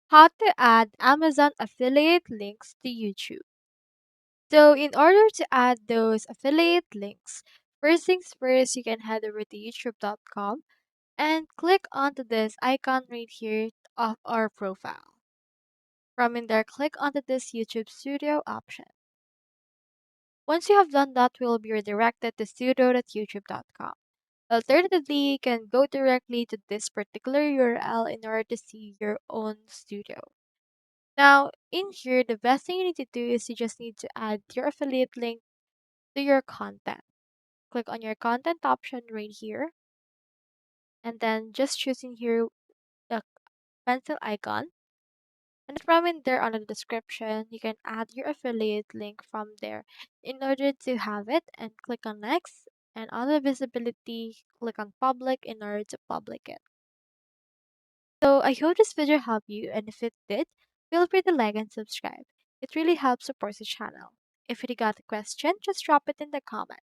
How to add Amazon affiliate links to YouTube. So in order to add those affiliate links, first things first, you can head over to youtube.com and click onto this icon right here of our profile. From in there, click onto this YouTube Studio option. Once you have done that, we will be redirected to studio.youtube.com. Alternatively, you can go directly to this particular URL in order to see your own studio. Now, in here, the best thing you need to do is you just need to add your affiliate link to your content. Click on your content option right here, and then just choosing here the pencil icon. And from in there on the description, you can add your affiliate link from there in order to have it and click on next. And on the visibility, click on public in order to public it. So I hope this video helped you, and if it did, feel free to like and subscribe. It really helps support the channel. If you got a question, just drop it in the comments.